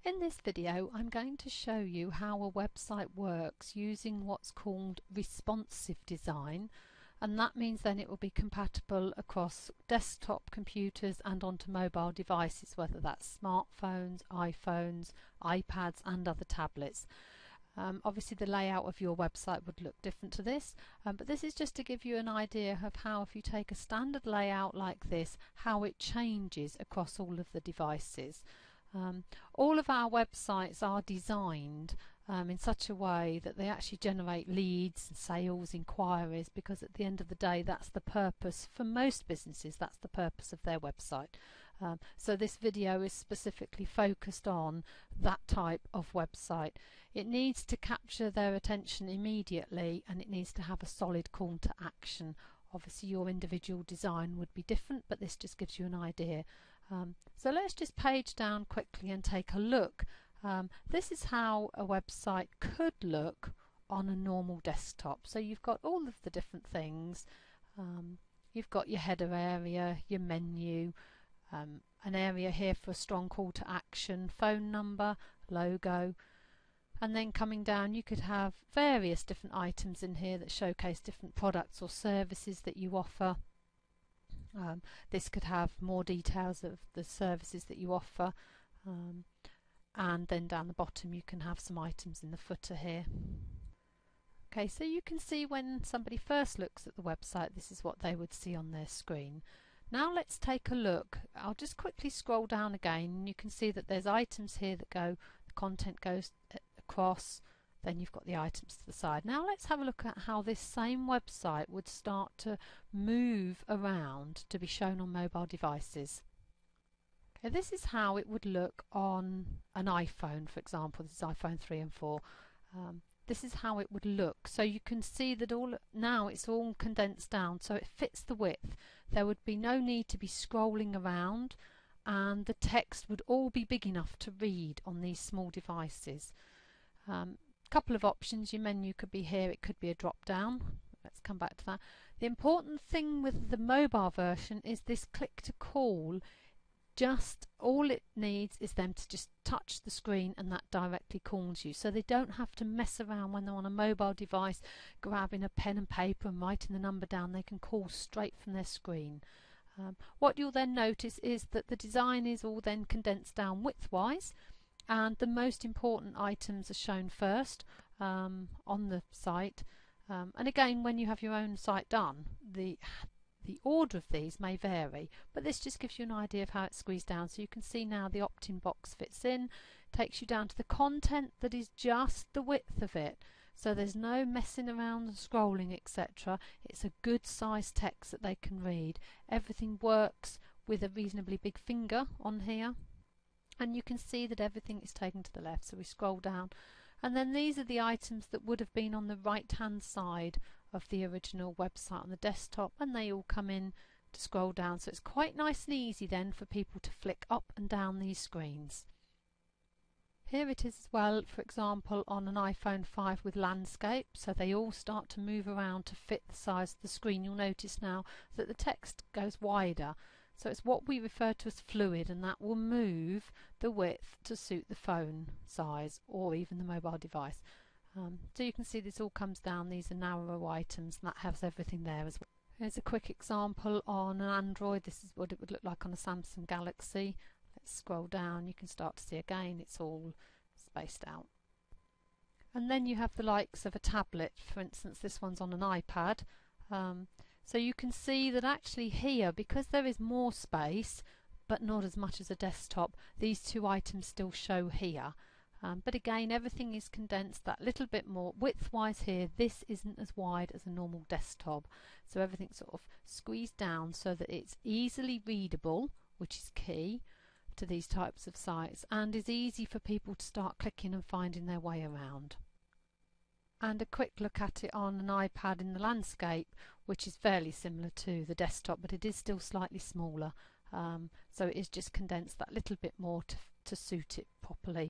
In this video, I'm going to show you how a website works using what's called responsive design, and that means then it will be compatible across desktop computers and onto mobile devices, whether that's smartphones, iPhones, iPads and other tablets. Obviously the layout of your website would look different to this, but this is just to give you an idea of how, if you take a standard layout like this, how it changes across all of the devices. All of our websites are designed in such a way that they actually generate leads, sales, inquiries, because at the end of the day that's the purpose for most businesses, that's the purpose of their website. So this video is specifically focused on that type of website. It needs to capture their attention immediately and it needs to have a solid call to action. Obviously your individual design would be different, but this just gives you an idea. So let's just page down quickly and take a look. This is how a website could look on a normal desktop. So you've got all of the different things. You've got your header area, your menu, an area here for a strong call to action, phone number, logo, and then coming down you could have various different items in here that showcase different products or services that you offer. This could have more details of the services that you offer, and then down the bottom you can have some items in the footer here. Okay, so you can see when somebody first looks at the website, this is what they would see on their screen. Now let's take a look. I'll just quickly scroll down again and you can see that there's items here that go, the content goes across, then you've got the items to the side. Now let's have a look at how this same website would start to move around to be shown on mobile devices. Okay, this is how it would look on an iPhone, for example. This is iPhone 3 and 4. This is how it would look. So you can see that now it's all condensed down so it fits the width. There would be no need to be scrolling around and the text would all be big enough to read on these small devices. Couple of options. Your menu could be here, it could be a drop down. Let's come back to that. The important thing with the mobile version is this click to call. Just all it needs is them to just touch the screen and that directly calls you, so they don't have to mess around when they're on a mobile device grabbing a pen and paper and writing the number down. They can call straight from their screen. What you'll then notice is that the design is all then condensed down widthwise, and the most important items are shown first on the site. And again, when you have your own site done, the order of these may vary, but this just gives you an idea of how it's squeezed down. So you can see now the opt-in box fits in, takes you down to the content that is just the width of it. So there's no messing around and scrolling, etc. It's a good size text that they can read. Everything works with a reasonably big finger on here. And you can see that everything is taken to the left, so we scroll down and then these are the items that would have been on the right hand side of the original website on the desktop, and they all come in to scroll down, so it's quite nice and easy then for people to flick up and down these screens. Here it is as well, for example on an iPhone 5 with landscape, so they all start to move around to fit the size of the screen. You'll notice now that the text goes wider. So it's what we refer to as fluid, and that will move the width to suit the phone size or even the mobile device. So you can see this all comes down. These are narrow items and that has everything there as well. Here's a quick example on an Android. This is what it would look like on a Samsung Galaxy. Let's scroll down. You can start to see again it's all spaced out. And then you have the likes of a tablet. For instance, this one's on an iPad. So you can see that actually here, because there is more space but not as much as a desktop, these two items still show here. But again, everything is condensed that little bit more width-wise here. This isn't as wide as a normal desktop, so everything's sort of squeezed down so that it's easily readable, which is key to these types of sites, and is easy for people to start clicking and finding their way around. And a quick look at it on an iPad in the landscape, which is fairly similar to the desktop, but it is still slightly smaller, so it is just condensed that little bit more to suit it properly.